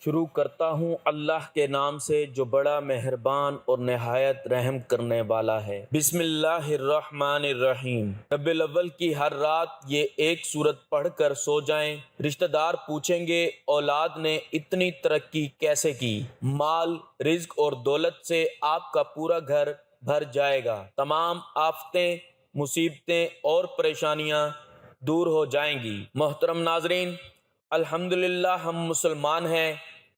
شروع کرتا ہوں اللہ کے نام سے جو بڑا مہربان اور نہایت رحم کرنے والا ہے۔ بسم اللہ الرحمن الرحیم۔ ربیع الاول کی ہر رات یہ ایک سورت پڑھ کر سو جائیں۔ رشتہ دار پوچھیں گے اولاد نے اتنی ترقی کیسے کی؟ مال، رزق اور دولت سے آپ کا پورا گھر بھر جائے گا۔ تمام آفتیں، مصیبتیں اور پریشانیاں دور ہو جائیں گی۔ محترم ناظرین، الحمدللہ ہم مسلمان ہیں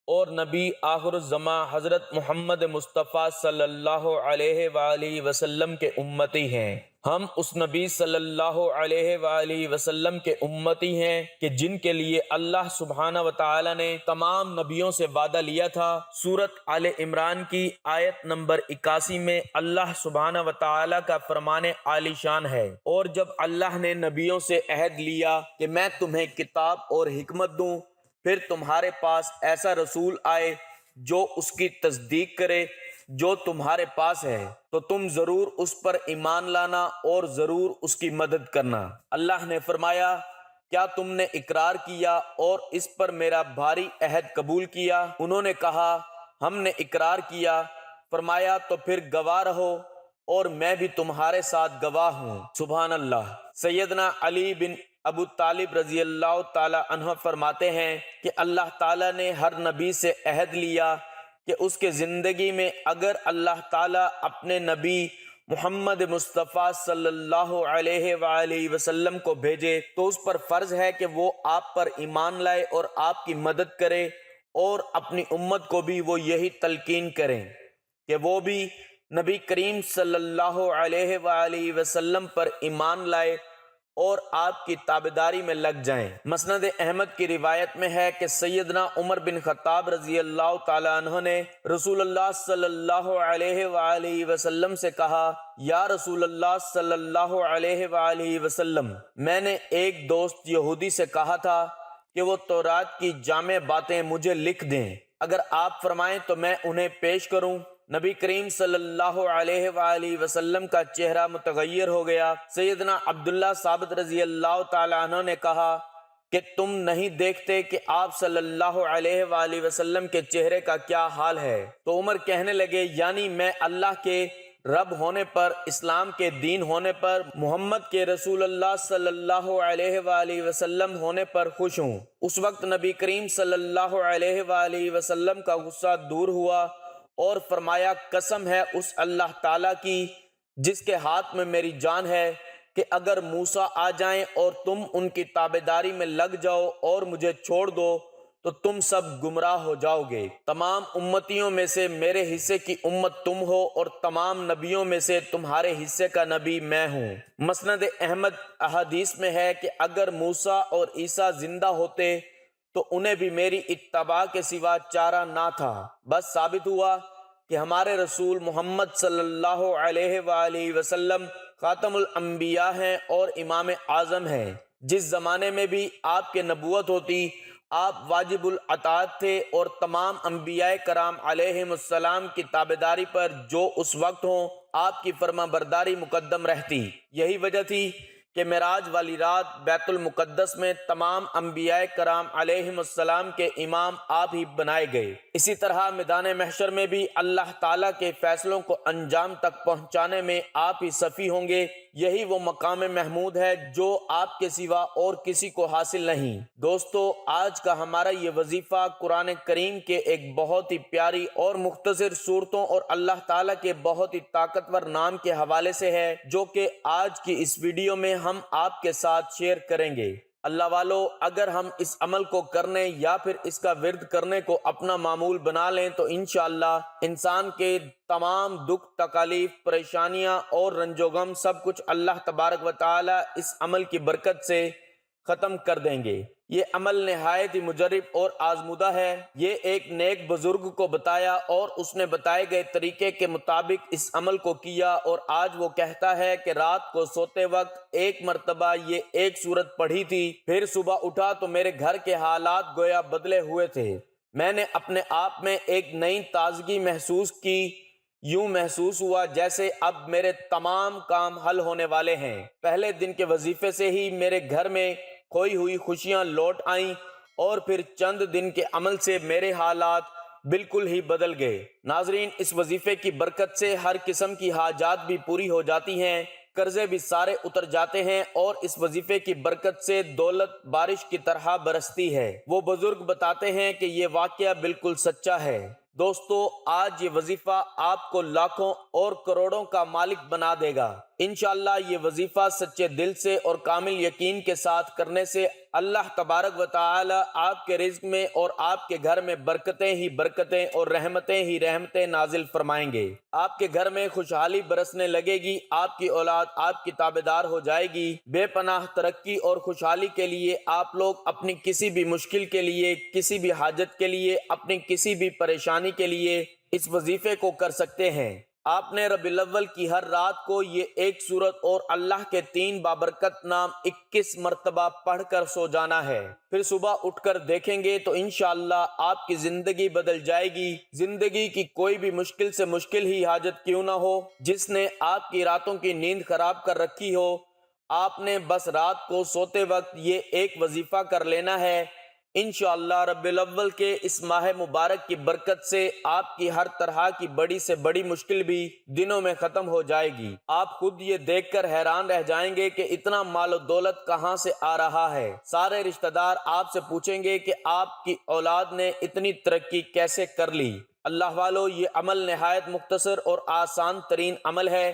اور نبی آخر الزماں حضرت محمد مصطفیٰ صلی اللہ علیہ وآلہ وسلم کے امتی ہیں۔ ہم اس نبی صلی اللہ علیہ وآلہ وسلم کے امتی ہیں کہ جن کے لیے اللہ سبحانہ وتعالی نے تمام نبیوں سے وعدہ لیا تھا۔ سورۃ آل عمران کی آیت نمبر 81 میں اللہ سبحانہ وتعالی کا فرمان عالی شان ہے، اور جب اللہ نے نبیوں سے عہد لیا کہ میں تمہیں کتاب اور حکمت دوں، پھر تمہارے پاس ایسا رسول آئے جو اس کی تصدیق کرے جو تمہارے پاس ہے، تو تم ضرور اس پر ایمان لانا اور ضرور اس کی مدد کرنا۔ اللہ نے فرمایا، کیا تم نے اقرار کیا اور اس پر میرا بھاری عہد قبول کیا؟ انہوں نے کہا، ہم نے اقرار کیا۔ فرمایا، تو پھر گواہ رہو اور میں بھی تمہارے ساتھ گواہ ہوں۔ سبحان اللہ۔ سیدنا علی بن ابو طالب رضی اللہ تعالی عنہ فرماتے ہیں کہ اللہ تعالیٰ نے ہر نبی سے عہد لیا کہ اس کے زندگی میں اگر اللہ تعالیٰ اپنے نبی محمد مصطفیٰ صلی اللہ علیہ وآلہ وسلم کو بھیجے تو اس پر فرض ہے کہ وہ آپ پر ایمان لائے اور آپ کی مدد کرے، اور اپنی امت کو بھی وہ یہی تلقین کریں کہ وہ بھی نبی کریم صلی اللہ علیہ وآلہ وسلم پر ایمان لائے اور آپ کی تابعداری میں لگ جائیں۔ مسند احمد کی روایت میں ہے کہ سیدنا عمر بن خطاب رضی اللہ تعالی عنہ نے رسول اللہ صلی اللہ علیہ وآلہ وسلم سے کہا، یا رسول اللہ صلی اللہ علیہ وآلہ وسلم، میں نے ایک دوست یہودی سے کہا تھا کہ وہ تورات کی جامع باتیں مجھے لکھ دیں، اگر آپ فرمائیں تو میں انہیں پیش کروں۔ نبی کریم صلی اللہ علیہ وآلہ وسلم کا چہرہ متغیر ہو گیا۔ سیدنا عبداللہ ثابت رضی اللہ تعالی عنہ نے کہا کہ تم نہیں دیکھتے کہ آپ صلی اللہ علیہ وآلہ وسلم کے چہرے کا کیا حال ہے؟ تو عمر کہنے لگے، یعنی میں اللہ کے رب ہونے پر، اسلام کے دین ہونے پر، محمد کے رسول اللہ صلی اللہ علیہ وآلہ وسلم ہونے پر خوش ہوں۔ اس وقت نبی کریم صلی اللہ علیہ وآلہ وسلم کا غصہ دور ہوا اور فرمایا، قسم ہے اس اللہ تعالیٰ کی جس کے ہاتھ میں میری جان ہے کہ اگر موسیٰ آ جائیں اور تم ان کی تابعداری میں لگ جاؤ اور مجھے چھوڑ دو تو تم سب گمراہ ہو جاؤ گے۔ تمام امتیوں میں سے میرے حصے کی امت تم ہو اور تمام نبیوں میں سے تمہارے حصے کا نبی میں ہوں۔ مسند احمد احادیث میں ہے کہ اگر موسیٰ اور عیسیٰ زندہ ہوتے تو انہیں بھی میری اتباع کے سوا چارہ نہ تھا۔ بس ثابت ہوا کہ ہمارے رسول محمد صلی اللہ علیہ وآلہ وسلم خاتم الانبیاء ہیں اور امام اعظم ہیں۔ جس زمانے میں بھی آپ کے نبوت ہوتی، آپ واجب الاطاعت تھے اور تمام انبیاء کرام علیہم السلام کی تابعداری پر جو اس وقت ہوں آپ کی فرما برداری مقدم رہتی۔ یہی وجہ تھی کہ معراج والی رات بیت المقدس میں تمام انبیاء کرام علیہم السلام کے امام آپ ہی بنائے گئے۔ اسی طرح میدان محشر میں بھی اللہ تعالیٰ کے فیصلوں کو انجام تک پہنچانے میں آپ ہی سفی ہوں گے۔ یہی وہ مقام محمود ہے جو آپ کے سوا اور کسی کو حاصل نہیں۔ دوستو، آج کا ہمارا یہ وظیفہ قرآن کریم کے ایک بہت ہی پیاری اور مختصر صورتوں اور اللہ تعالیٰ کے بہت ہی طاقتور نام کے حوالے سے ہے، جو کہ آج کی اس ویڈیو میں ہم آپ کے ساتھ شیئر کریں گے۔ اللہ والو، اگر ہم اس عمل کو کرنے یا پھر اس کا ورد کرنے کو اپنا معمول بنا لیں تو انشاءاللہ انسان کے تمام دکھ، تکالیف، پریشانیاں اور رنج و غم سب کچھ اللہ تبارک و تعالی اس عمل کی برکت سے ختم کر دیں گے۔ یہ عمل نہایت ہی مجرب اور آزمودہ ہے۔ یہ ایک نیک بزرگ کو بتایا اور اس نے بتائے گئے طریقے کے مطابق اس عمل کو کیا، اور آج وہ کہتا ہے کہ رات کو سوتے وقت ایک مرتبہ یہ ایک سورت پڑھی تھی، پھر صبح اٹھا تو میرے گھر کے حالات گویا بدلے ہوئے تھے۔ میں نے اپنے آپ میں ایک نئی تازگی محسوس کی، یوں محسوس ہوا جیسے اب میرے تمام کام حل ہونے والے ہیں۔ پہلے دن کے وظیفے سے ہی میرے گھر میں کھوئی ہوئی خوشیاں لوٹ آئیں اور پھر چند دن کے عمل سے میرے حالات بالکل ہی بدل گئے۔ ناظرین، اس وظیفے کی برکت سے ہر قسم کی حاجات بھی پوری ہو جاتی ہیں، قرضے بھی سارے اتر جاتے ہیں، اور اس وظیفے کی برکت سے دولت بارش کی طرح برستی ہے۔ وہ بزرگ بتاتے ہیں کہ یہ واقعہ بالکل سچا ہے۔ دوستو، آج یہ وظیفہ آپ کو لاکھوں اور کروڑوں کا مالک بنا دے گا۔ انشاءاللہ یہ وظیفہ سچے دل سے اور کامل یقین کے ساتھ کرنے سے اللہ تبارک و تعالی آپ کے رزق میں اور آپ کے گھر میں برکتیں ہی برکتیں اور رحمتیں ہی رحمتیں نازل فرمائیں گے۔ آپ کے گھر میں خوشحالی برسنے لگے گی، آپ کی اولاد آپ کی تابعدار ہو جائے گی۔ بے پناہ ترقی اور خوشحالی کے لیے آپ لوگ اپنی کسی بھی مشکل کے لیے، کسی بھی حاجت کے لیے، اپنی کسی بھی پریشانی کے لیے اس وظیفے کو کر سکتے ہیں۔ آپ نے ربیع الاول کی ہر رات کو یہ ایک سورت اور اللہ کے 3 بابرکت نام 21 مرتبہ پڑھ کر سو جانا ہے۔ پھر صبح اٹھ کر دیکھیں گے تو انشاءاللہ آپ کی زندگی بدل جائے گی۔ زندگی کی کوئی بھی مشکل سے مشکل ہی حاجت کیوں نہ ہو، جس نے آپ کی راتوں کی نیند خراب کر رکھی ہو، آپ نے بس رات کو سوتے وقت یہ ایک وظیفہ کر لینا ہے۔ انشاءاللہ ربیع الاول کے اس ماہ مبارک کی برکت سے آپ کی ہر طرح کی بڑی سے بڑی مشکل بھی دنوں میں ختم ہو جائے گی۔ آپ خود یہ دیکھ کر حیران رہ جائیں گے کہ اتنا مال و دولت کہاں سے آ رہا ہے۔ سارے رشتہ دار آپ سے پوچھیں گے کہ آپ کی اولاد نے اتنی ترقی کیسے کر لی۔ اللہ والو، یہ عمل نہایت مختصر اور آسان ترین عمل ہے،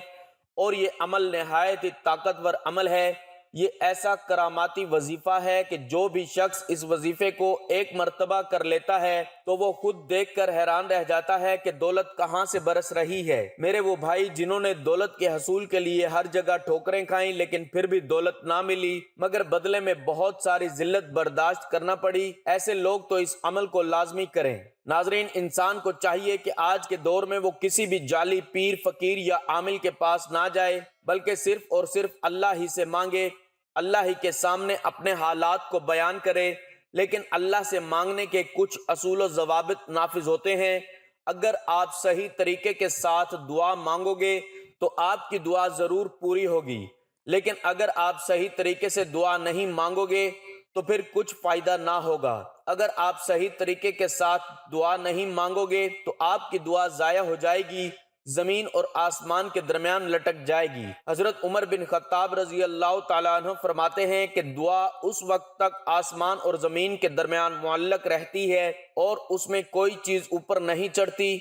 اور یہ عمل نہایت ہی طاقتور عمل ہے۔ یہ ایسا کراماتی وظیفہ ہے کہ جو بھی شخص اس وظیفے کو ایک مرتبہ کر لیتا ہے تو وہ خود دیکھ کر حیران رہ جاتا ہے کہ دولت کہاں سے برس رہی ہے۔ میرے وہ بھائی جنہوں نے دولت کے حصول کے لیے ہر جگہ ٹھوکریں کھائیں لیکن پھر بھی دولت نہ ملی، مگر بدلے میں بہت ساری ذلت برداشت کرنا پڑی، ایسے لوگ تو اس عمل کو لازمی کریں۔ ناظرین، انسان کو چاہیے کہ آج کے دور میں وہ کسی بھی جعلی پیر، فقیر یا عامل کے پاس نہ جائے، بلکہ صرف اور صرف اللہ ہی سے مانگے، اللہ ہی کے سامنے اپنے حالات کو بیان کرے۔ لیکن اللہ سے مانگنے کے کچھ اصول و ضوابط نافذ ہوتے ہیں۔ اگر آپ صحیح طریقے کے ساتھ دعا مانگو گے تو آپ کی دعا ضرور پوری ہوگی، لیکن اگر آپ صحیح طریقے سے دعا نہیں مانگو گے تو پھر کچھ فائدہ نہ ہوگا۔ اگر آپ صحیح طریقے کے ساتھ دعا نہیں مانگو گے تو آپ کی دعا ضائع ہو جائے گی، زمین اور آسمان کے درمیان لٹک جائے گی۔ حضرت عمر بن خطاب رضی اللہ تعالیٰ عنہ فرماتے ہیں کہ دعا اس وقت تک آسمان اور زمین کے درمیان معلق رہتی ہے اور اس میں کوئی چیز اوپر نہیں چڑھتی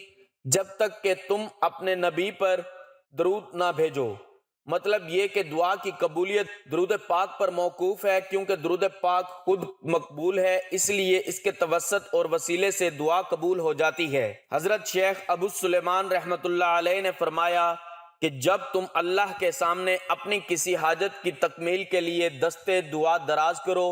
جب تک کہ تم اپنے نبی پر درود نہ بھیجو۔ مطلب یہ کہ دعا کی قبولیت درود پاک پر موقوف ہے، کیونکہ درود پاک خود مقبول ہے، اس لیے اس کے توسط اور وسیلے سے دعا قبول ہو جاتی ہے۔ حضرت شیخ ابو سلیمان رحمۃ اللہ علیہ نے فرمایا کہ جب تم اللہ کے سامنے اپنی کسی حاجت کی تکمیل کے لیے دستے دعا دراز کرو،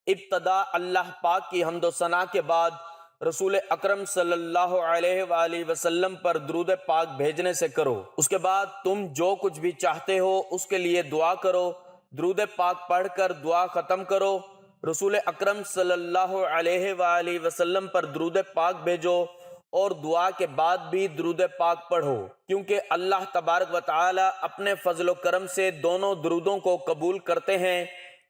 ابتدا اللہ پاک کی حمد و ثنا کے بعد رسول اکرم صلی اللہ علیہ وآلہ وسلم پر درود پاک بھیجنے سے کرو۔ اس کے بعد تم جو کچھ بھی چاہتے ہو اس کے لیے دعا کرو، درود پاک پڑھ کر دعا ختم کرو، رسول اکرم صلی اللہ علیہ وآلہ وسلم پر درود پاک بھیجو، اور دعا کے بعد بھی درود پاک پڑھو، کیونکہ اللہ تبارک و تعالی اپنے فضل و کرم سے دونوں درودوں کو قبول کرتے ہیں۔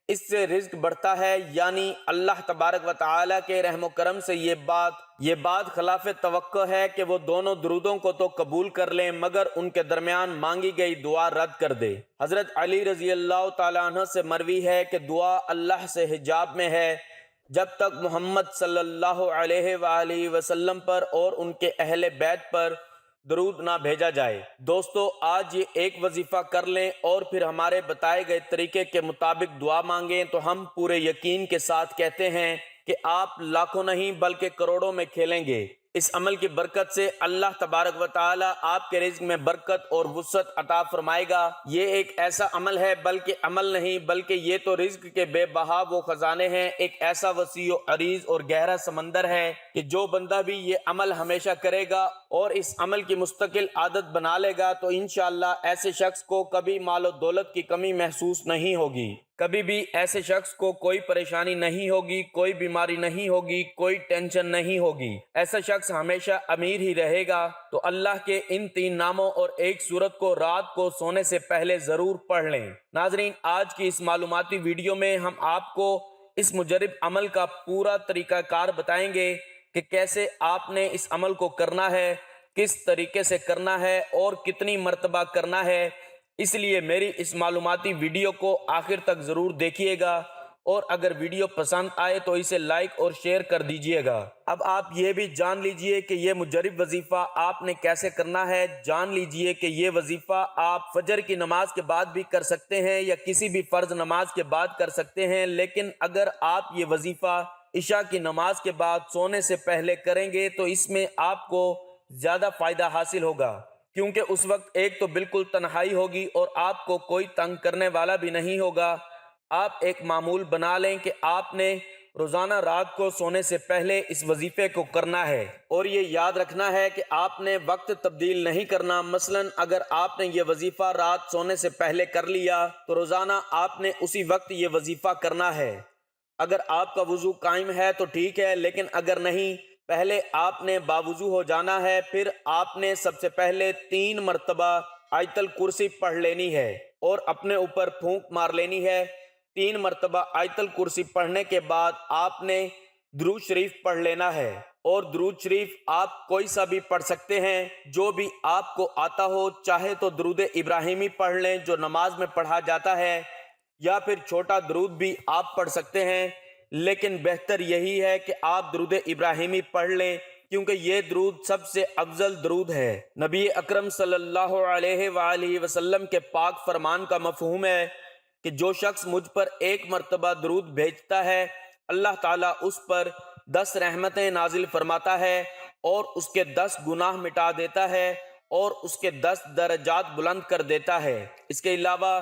اس سے رزق بڑھتا ہے، یعنی اللہ تبارک و تعالی کے رحم و کرم سے یہ بات خلاف توقع ہے کہ وہ دونوں درودوں کو تو قبول کر لیں مگر ان کے درمیان مانگی گئی دعا رد کر دے۔ حضرت علی رضی اللہ تعالیٰ عنہ سے مروی ہے کہ دعا اللہ سے حجاب میں ہے جب تک محمد صلی اللہ علیہ وآلہ وسلم پر اور ان کے اہل بیت پر درود نہ بھیجا جائے۔ دوستو، آج یہ ایک وظیفہ کر لیں اور پھر ہمارے بتائے گئے طریقے کے مطابق دعا مانگیں تو ہم پورے یقین کے ساتھ کہتے ہیں کہ آپ لاکھوں نہیں بلکہ کروڑوں میں کھیلیں گے۔ اس عمل کی برکت سے اللہ تبارک و تعالی آپ کے رزق میں برکت اور وسعت عطا فرمائے گا۔ یہ ایک ایسا عمل ہے، بلکہ عمل نہیں بلکہ یہ تو رزق کے بے بہا وہ خزانے ہیں، ایک ایسا وسیع و عریض اور گہرا سمندر ہے کہ جو بندہ بھی یہ عمل ہمیشہ کرے گا اور اس عمل کی مستقل عادت بنا لے گا تو انشاءاللہ ایسے شخص کو کبھی مال و دولت کی کمی محسوس نہیں ہوگی، کبھی بھی ایسے شخص کو کوئی پریشانی نہیں ہوگی، کوئی بیماری نہیں ہوگی، کوئی ٹینشن نہیں ہوگی، ایسا شخص ہمیشہ امیر ہی رہے گا۔ تو اللہ کے ان 3 ناموں اور ایک سورت کو رات کو سونے سے پہلے ضرور پڑھ لیں۔ ناظرین، آج کی اس معلوماتی ویڈیو میں ہم آپ کو اس مجرب عمل کا پورا طریقہ کار بتائیں گے کہ کیسے آپ نے اس عمل کو کرنا ہے، کس طریقے سے کرنا ہے اور کتنی مرتبہ کرنا ہے۔ اس لیے میری اس معلوماتی ویڈیو کو آخر تک ضرور دیکھیے گا، اور اگر ویڈیو پسند آئے تو اسے لائک اور شیئر کر دیجیے گا۔ اب آپ یہ بھی جان لیجئے کہ یہ مجرب وظیفہ آپ نے کیسے کرنا ہے۔ جان لیجئے کہ یہ وظیفہ آپ فجر کی نماز کے بعد بھی کر سکتے ہیں یا کسی بھی فرض نماز کے بعد کر سکتے ہیں، لیکن اگر آپ یہ وظیفہ عشاء کی نماز کے بعد سونے سے پہلے کریں گے تو اس میں آپ کو زیادہ فائدہ حاصل ہوگا، کیونکہ اس وقت ایک تو بالکل تنہائی ہوگی اور آپ کو کوئی تنگ کرنے والا بھی نہیں ہوگا۔ آپ ایک معمول بنا لیں کہ آپ نے روزانہ رات کو سونے سے پہلے اس وظیفے کو کرنا ہے، اور یہ یاد رکھنا ہے کہ آپ نے وقت تبدیل نہیں کرنا۔ مثلا اگر آپ نے یہ وظیفہ رات سونے سے پہلے کر لیا تو روزانہ آپ نے اسی وقت یہ وظیفہ کرنا ہے۔ اگر آپ کا وضو قائم ہے تو ٹھیک ہے، لیکن اگر نہیں، پہلے آپ نے باوضو ہو جانا ہے، پھر آپ نے سب سے پہلے 3 مرتبہ آیت الکرسی پڑھ لینی ہے اور اپنے اوپر پھونک مار لینی ہے۔ 3 مرتبہ آیت الکرسی پڑھنے کے بعد آپ نے درود شریف پڑھ لینا ہے، اور درود شریف آپ کوئی سا بھی پڑھ سکتے ہیں جو بھی آپ کو آتا ہو، چاہے تو درود ابراہیمی پڑھ لیں جو نماز میں پڑھا جاتا ہے، یا پھر چھوٹا درود بھی آپ پڑھ سکتے ہیں، لیکن بہتر یہی ہے کہ آپ درود ابراہیمی پڑھ لیں، کیونکہ یہ درود سب سے افضل درود ہے۔ نبی اکرم صلی اللہ علیہ وآلہ وسلم کے پاک فرمان کا مفہوم ہے کہ جو شخص مجھ پر 1 مرتبہ درود بھیجتا ہے، اللہ تعالیٰ اس پر 10 رحمتیں نازل فرماتا ہے اور اس کے 10 گناہ مٹا دیتا ہے اور اس کے 10 درجات بلند کر دیتا ہے۔ اس کے علاوہ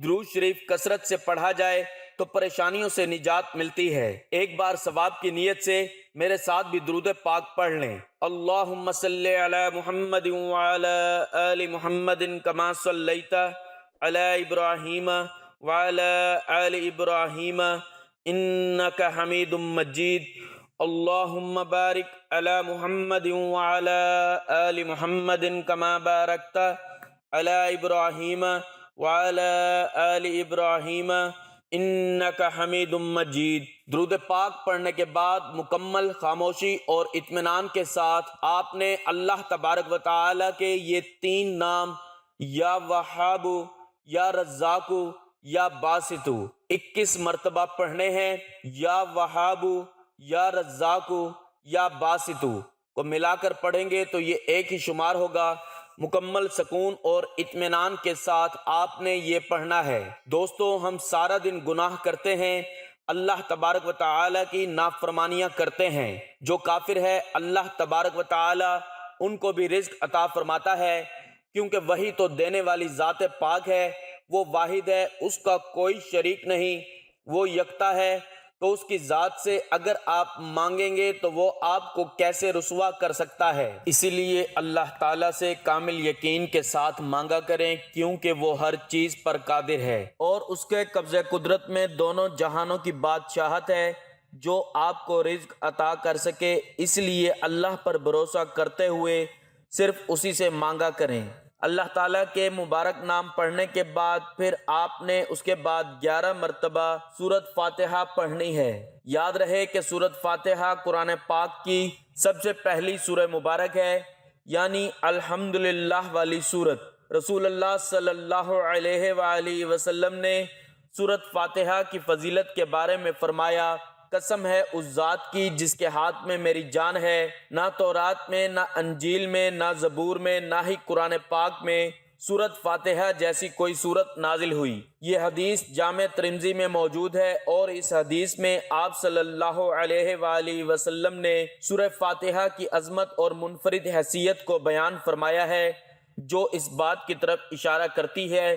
درود شریف کثرت سے پڑھا جائے تو پریشانیوں سے نجات ملتی ہے۔ ایک بار ثواب کی نیت سے میرے ساتھ بھی درود پاک پڑھ لیں۔ اللہم صلی علی محمد وعلی آل محمد کما صلیت علی ابراہیم وعلى آل ابراہیم انک حمید مجید۔ اللہم بارک علی محمد وعلى آل محمد کما بارکت علی ابراہیم وعلى آل ابراہیم انک حمید مجید۔ درود پاک پڑھنے کے بعد مکمل خاموشی اور اطمینان کے ساتھ آپ نے اللہ تبارک و تعالی کے یہ 3 نام یا وہاب، یا رزاق، یا باسط 21 مرتبہ پڑھنے ہیں۔ یا وہاب، یا رزاق، یا باسط کو ملا کر پڑھیں گے تو یہ ایک ہی شمار ہوگا۔ مکمل سکون اور اطمینان کے ساتھ آپ نے یہ پڑھنا ہے۔ دوستو، ہم سارا دن گناہ کرتے ہیں، اللہ تبارک و تعالی کی نافرمانیاں کرتے ہیں۔ جو کافر ہے اللہ تبارک و تعالی ان کو بھی رزق عطا فرماتا ہے، کیونکہ وہی تو دینے والی ذات پاک ہے۔ وہ واحد ہے، اس کا کوئی شریک نہیں، وہ یکتا ہے، تو اس کی ذات سے اگر آپ مانگیں گے تو وہ آپ کو کیسے رسوا کر سکتا ہے۔ اسی لیے اللہ تعالیٰ سے کامل یقین کے ساتھ مانگا کریں، کیونکہ وہ ہر چیز پر قادر ہے اور اس کے قبضہ قدرت میں دونوں جہانوں کی بادشاہت ہے، جو آپ کو رزق عطا کر سکے۔ اس لیے اللہ پر بھروسہ کرتے ہوئے صرف اسی سے مانگا کریں۔ اللہ تعالیٰ کے مبارک نام پڑھنے کے بعد پھر آپ نے اس کے بعد 11 مرتبہ سورۃ فاتحہ پڑھنی ہے۔ یاد رہے کہ سورۃ فاتحہ قرآن پاک کی سب سے پہلی سورہ مبارک ہے، یعنی الحمدللہ والی سورت۔ رسول اللہ صلی اللہ علیہ وآلہ وسلم نے سورۃ فاتحہ کی فضیلت کے بارے میں فرمایا، قسم ہے اس ذات کی جس کے ہاتھ میں میری جان ہے، نہ تورات میں، نہ انجیل میں، نہ زبور میں، نہ ہی قرآن پاک میں سورۃ فاتحہ جیسی کوئی سورت نازل ہوئی۔ یہ حدیث جامع ترمذی میں موجود ہے، اور اس حدیث میں آپ صلی اللہ علیہ وآلہ وسلم نے سورہ فاتحہ کی عظمت اور منفرد حیثیت کو بیان فرمایا ہے، جو اس بات کی طرف اشارہ کرتی ہے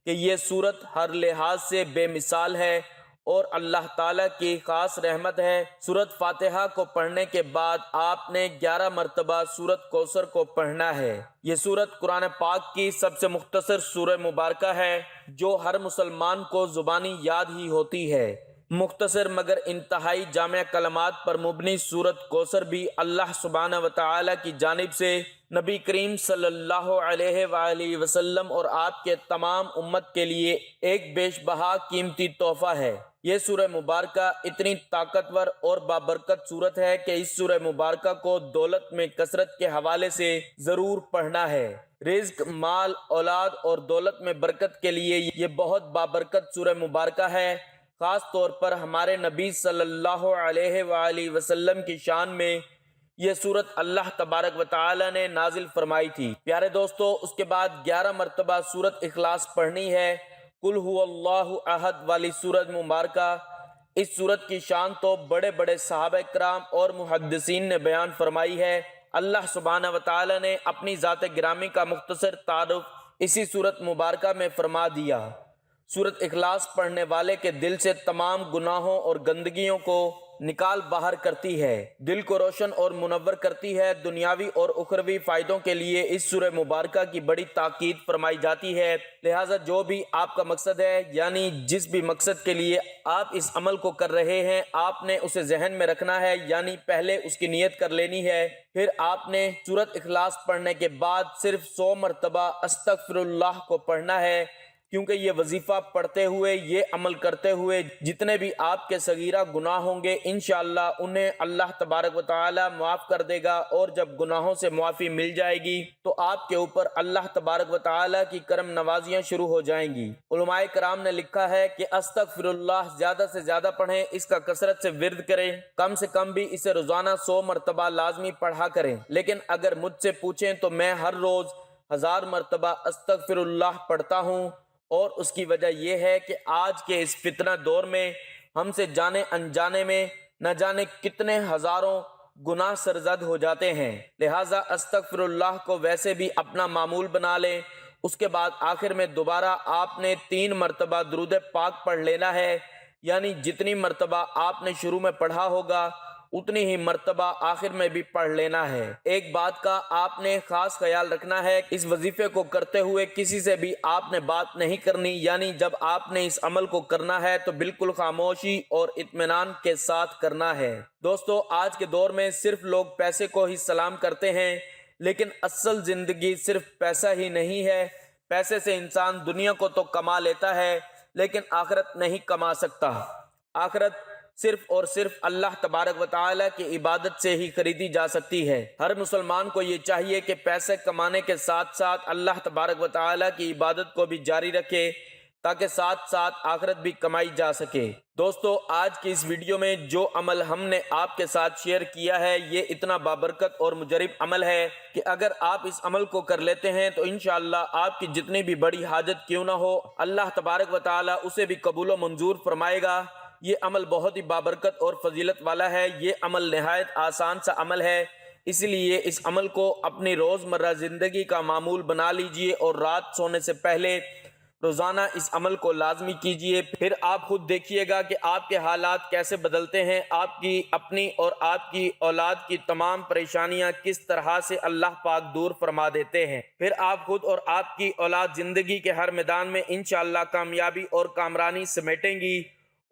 کہ یہ سورت ہر لحاظ سے بے مثال ہے اور اللہ تعالیٰ کی خاص رحمت ہے۔ سورۃ فاتحہ کو پڑھنے کے بعد آپ نے 11 مرتبہ سورۃ کوثر کو پڑھنا ہے۔ یہ سورت قرآن پاک کی سب سے مختصر سورہ مبارکہ ہے، جو ہر مسلمان کو زبانی یاد ہی ہوتی ہے۔ مختصر مگر انتہائی جامع کلمات پر مبنی سورت کوثر بھی اللہ سبحانہ و تعالی کی جانب سے نبی کریم صلی اللہ علیہ وآلہ وسلم اور آپ کے تمام امت کے لیے ایک بیش بہا قیمتی تحفہ ہے۔ یہ سورہ مبارکہ اتنی طاقتور اور بابرکت سورت ہے کہ اس سورہ مبارکہ کو دولت میں کثرت کے حوالے سے ضرور پڑھنا ہے۔ رزق، مال، اولاد اور دولت میں برکت کے لیے یہ بہت بابرکت سورہ مبارکہ ہے۔ خاص طور پر ہمارے نبی صلی اللہ علیہ وآلہ وسلم کی شان میں یہ سورت اللہ تبارک و تعالی نے نازل فرمائی تھی۔ پیارے دوستو، اس کے بعد 11 مرتبہ سورت اخلاص پڑھنی ہے۔ قل هو اللہ احد والی سورت مبارکہ، اس سورت کی شان تو بڑے بڑے صحابہ کرام اور محدثین نے بیان فرمائی ہے۔ اللہ سبحانہ و تعالی نے اپنی ذات گرامی کا مختصر تعارف اسی سورت مبارکہ میں فرما دیا۔ سورت اخلاص پڑھنے والے کے دل سے تمام گناہوں اور گندگیوں کو نکال باہر کرتی ہے، دل کو روشن اور منور کرتی ہے۔ دنیاوی اور اخروی فائدوں کے لیے اس سورہ مبارکہ کی بڑی تاکید فرمائی جاتی ہے۔ لہٰذا جو بھی آپ کا مقصد ہے، یعنی جس بھی مقصد کے لیے آپ اس عمل کو کر رہے ہیں، آپ نے اسے ذہن میں رکھنا ہے، یعنی پہلے اس کی نیت کر لینی ہے۔ پھر آپ نے سورت اخلاص پڑھنے کے بعد صرف 100 مرتبہ استغفر اللہ کو پڑھنا ہے، کیونکہ یہ وظیفہ پڑھتے ہوئے، یہ عمل کرتے ہوئے جتنے بھی آپ کے صغیرہ گناہ ہوں گے، انشاءاللہ انہیں اللہ تبارک و تعالی معاف کر دے گا، اور جب گناہوں سے معافی مل جائے گی تو آپ کے اوپر اللہ تبارک و تعالی کی کرم نوازیاں شروع ہو جائیں گی۔ علماء کرام نے لکھا ہے کہ استغفر اللہ زیادہ سے زیادہ پڑھیں، اس کا کثرت سے ورد کریں، کم سے کم بھی اسے روزانہ 100 مرتبہ لازمی پڑھا کریں۔ لیکن اگر مجھ سے پوچھیں تو میں ہر روز 1000 مرتبہ استغفر اللہ پڑھتا ہوں، اور اس کی وجہ یہ ہے کہ آج کے اس فتنہ دور میں ہم سے جانے انجانے میں نہ جانے کتنے ہزاروں گناہ سرزد ہو جاتے ہیں۔ لہٰذا استغفر اللہ کو ویسے بھی اپنا معمول بنا لیں۔ اس کے بعد آخر میں دوبارہ آپ نے 3 مرتبہ درود پاک پڑھ لینا ہے، یعنی جتنی مرتبہ آپ نے شروع میں پڑھا ہوگا اتنی ہی مرتبہ آخر میں بھی پڑھ لینا ہے۔ ایک بات کا آپ نے خاص خیال رکھنا ہے، اس وظیفے کو کرتے ہوئے کسی سے بھی آپ نے بات نہیں کرنی، یعنی جب آپ نے اس عمل کو کرنا ہے تو بالکل خاموشی اور اطمینان کے ساتھ کرنا ہے۔ دوستو، آج کے دور میں صرف لوگ پیسے کو ہی سلام کرتے ہیں، لیکن اصل زندگی صرف پیسہ ہی نہیں ہے۔ پیسے سے انسان دنیا کو تو کما لیتا ہے، لیکن آخرت نہیں کما سکتا۔ آخرت صرف اور صرف اللہ تبارک و تعالی کی عبادت سے ہی خریدی جا سکتی ہے۔ ہر مسلمان کو یہ چاہیے کہ پیسے کمانے کے ساتھ ساتھ اللہ تبارک و تعالی کی عبادت کو بھی جاری رکھے، تاکہ ساتھ ساتھ آخرت بھی کمائی جا سکے۔ دوستو، آج کی اس ویڈیو میں جو عمل ہم نے آپ کے ساتھ شیئر کیا ہے، یہ اتنا بابرکت اور مجرب عمل ہے کہ اگر آپ اس عمل کو کر لیتے ہیں تو انشاءاللہ آپ کی جتنی بھی بڑی حاجت کیوں نہ ہو، اللہ تبارک و تعالی اسے بھی قبول و منظور فرمائے گا۔ یہ عمل بہت ہی بابرکت اور فضیلت والا ہے۔ یہ عمل نہایت آسان سا عمل ہے، اس لیے اس عمل کو اپنی روزمرہ زندگی کا معمول بنا لیجئے، اور رات سونے سے پہلے روزانہ اس عمل کو لازمی کیجئے۔ پھر آپ خود دیکھیے گا کہ آپ کے حالات کیسے بدلتے ہیں، آپ کی اپنی اور آپ کی اولاد کی تمام پریشانیاں کس طرح سے اللہ پاک دور فرما دیتے ہیں۔ پھر آپ خود اور آپ کی اولاد زندگی کے ہر میدان میں انشاءاللہ کامیابی اور کامرانی سمیٹیں گی۔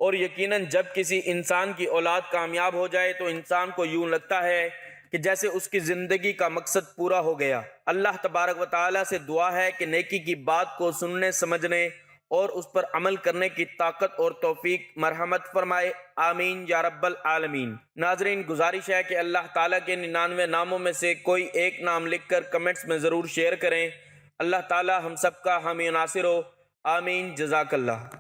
اور یقیناً جب کسی انسان کی اولاد کامیاب ہو جائے تو انسان کو یوں لگتا ہے کہ جیسے اس کی زندگی کا مقصد پورا ہو گیا۔ اللہ تبارک و تعالیٰ سے دعا ہے کہ نیکی کی بات کو سننے، سمجھنے اور اس پر عمل کرنے کی طاقت اور توفیق مرحمت فرمائے، آمین یا رب العالمین۔ ناظرین، گزارش ہے کہ اللہ تعالیٰ کے 99 ناموں میں سے کوئی ایک نام لکھ کر کمنٹس میں ضرور شیئر کریں۔ اللہ تعالیٰ ہم سب کا حامی و ناصر ہو، آمین، جزاک اللہ۔